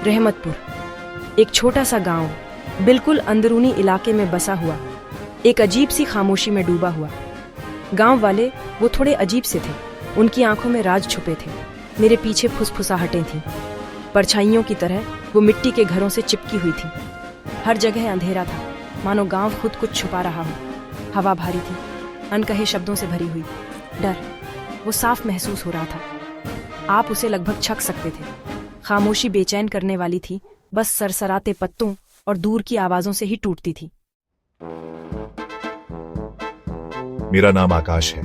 रहमतपुर एक छोटा सा गांव, बिल्कुल अंदरूनी इलाके में बसा हुआ, एक अजीब सी खामोशी में डूबा हुआ। गांव वाले वो थोड़े अजीब से थे, उनकी आंखों में राज छुपे थे। मेरे पीछे फुसफुसाहटें थीं, परछाइयों की तरह वो मिट्टी के घरों से चिपकी हुई थी। हर जगह अंधेरा था, मानो गांव खुद कुछ छुपा रहा हो। हवा भारी थी, अनकहे शब्दों से भरी हुई। डर वो साफ महसूस हो रहा था, आप उसे लगभग छक सकते थे। खामोशी बेचैन करने वाली थी, बस सरसराते पत्तों और दूर की आवाजों से ही टूटती थी। मेरा नाम आकाश है,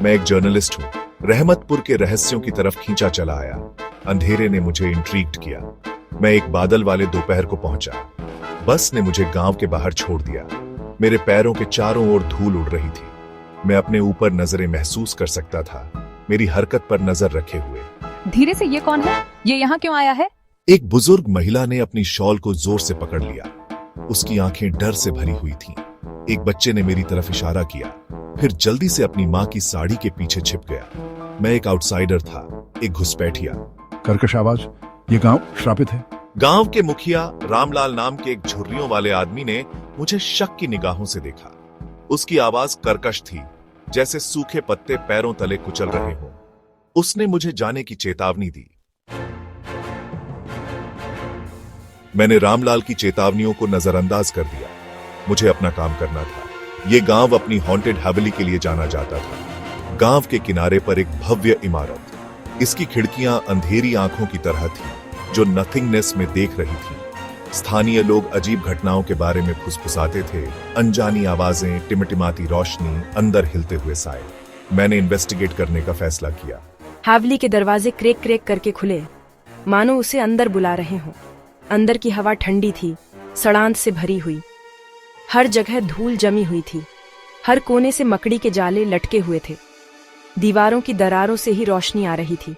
मैं एक जर्नलिस्ट हूँ। रहमतपुर के रहस्यों की तरफ खींचा चला आया। अंधेरे ने मुझे इंट्रीग्ड किया। मैं एक बादल वाले दोपहर को पहुंचा। बस ने मुझे गांव के बाहर छोड़ दिया। मेरे पैरों के चारों ओर धूल उड़ रही थी। मैं अपने ऊपर नजरें महसूस कर सकता था, मेरी हरकत पर नजर रखे हुए। धीरे से, ये कौन है? ये यहाँ क्यों आया है? एक बुजुर्ग महिला ने अपनी शॉल को जोर से पकड़ लिया। उसकी आंखें डर से भरी हुई थीं। एक बच्चे ने मेरी तरफ इशारा किया, फिर जल्दी से अपनी माँ की साड़ी के पीछे छिप गया। मैं एक आउटसाइडर था, एक घुसपैठिया। कर्कश आवाज, ये गांव श्रापित है। गांव के मुखिया रामलाल नाम के एक झुर्रियों वाले आदमी ने मुझे शक की निगाहों से देखा। उसकी आवाज कर्कश थी, जैसे सूखे पत्ते पैरों तले कुचल रहे हों। उसने मुझे जाने की चेतावनी दी। मैंने रामलाल की चेतावनियों को नजरअंदाज कर दिया। मुझे अपना काम करना था। यह गांव अपनी हॉन्टेड हवेली के लिए जाना जाता था। गांव के किनारे पर एक भव्य इमारत, इसकी खिड़कियां अंधेरी आंखों की तरह थी जो नथिंगनेस में देख रही थी। स्थानीय लोग अजीब घटनाओं के बारे में फुसफुसाते थे, अनजानी आवाजें, टिमटिमाती रोशनी, अंदर हिलते हुए साए। मैंने इन्वेस्टिगेट करने का फैसला किया। हवेली के दरवाजे क्रेक क्रेक करके खुले, मानो उसे अंदर बुला रहे हों। अंदर की हवा ठंडी थी, सड़ांत से भरी हुई। हर जगह धूल जमी हुई थी। हर कोने से मकड़ी के जाले लटके हुए थे। दीवारों की दरारों से ही रोशनी आ रही थी,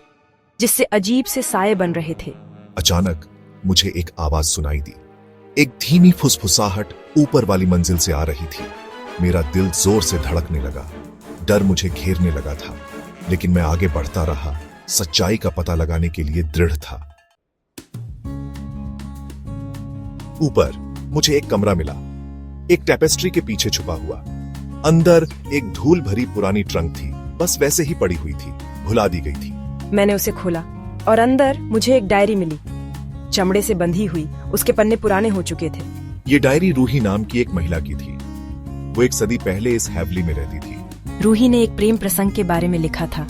जिससे अजीब से साए बन रहे थे। अचानक मुझे एक आवाज सुनाई दी। एक धीमी फुसफुसाहट ऊपर वाली मंजिल से आ रही थी। मेरा दिल जोर से धड़कने लगा। डर मुझे घेरने लगा था, लेकिन मैं आगे बढ़ता रहा, सच्चाई का पता लगाने के लिए दृढ़ था। ऊपर मुझे एक कमरा मिला, एक टेपेस्ट्री के पीछे छुपा हुआ। अंदर एक धूल भरी पुरानी ट्रंक थी, बस वैसे ही पड़ी हुई थी, भुला दी गई थी। मैंने उसे खोला और अंदर मुझे एक डायरी मिली, चमड़े से बंधी हुई। उसके पन्ने पुराने हो चुके थे। ये डायरी रूही नाम की एक महिला की थी। वो एक सदी पहले इस हवेली में रहती थी। रूही ने एक प्रेम प्रसंग के बारे में लिखा था,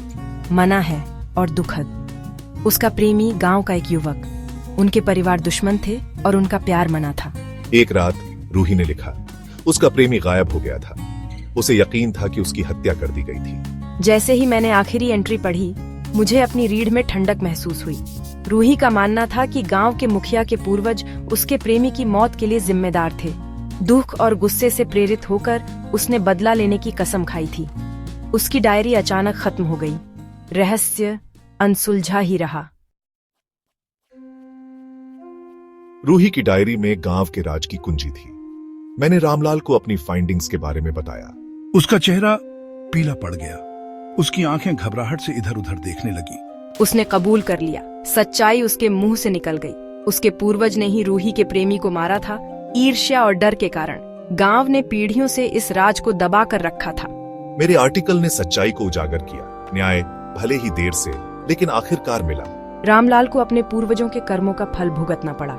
मना है और दुखद। उसका प्रेमी गांव का एक युवक, उनके परिवार दुश्मन थे और उनका प्यार मना था। एक रात रूही ने लिखा, उसका प्रेमी गायब हो गया था। उसे यकीन था कि उसकी हत्या कर दी गई थी। जैसे ही मैंने आखिरी एंट्री पढ़ी, मुझे अपनी रीढ़ में ठंडक महसूस हुई। रूही का मानना था कि गांव के मुखिया के पूर्वज उसके प्रेमी की मौत के लिए जिम्मेदार थे। दुख और गुस्से से प्रेरित होकर उसने बदला लेने की कसम खाई थी। उसकी डायरी अचानक खत्म हो गई। रहस्य अनसुलझा ही रहा। रूही की डायरी में गांव के राज की कुंजी थी। मैंने रामलाल को अपनी फाइंडिंग्स के बारे में बताया। उसका चेहरा पीला पड़ गया। उसकी आंखें घबराहट से इधर उधर देखने लगी। उसने कबूल कर लिया, सच्चाई उसके मुंह से निकल गई। उसके पूर्वज ने ही रूही के प्रेमी को मारा था, ईर्ष्या और डर के कारण। गांव ने पीढ़ियों से इस राज को दबा कर रखा था। मेरे आर्टिकल ने सच्चाई को उजागर किया। न्याय भले ही देर से, लेकिन आखिरकार मिला। रामलाल को अपने पूर्वजों के कर्मों का फल भुगतना पड़ा।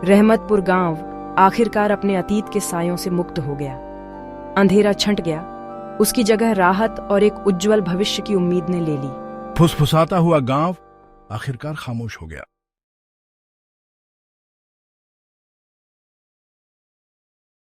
रहमतपुर गांव आखिरकार अपने अतीत के सायों से मुक्त हो गया। अंधेरा छंट गया, उसकी जगह राहत और एक उज्जवल भविष्य की उम्मीद ने ले ली। फुसफुसाता हुआ गांव आखिरकार खामोश हो गया।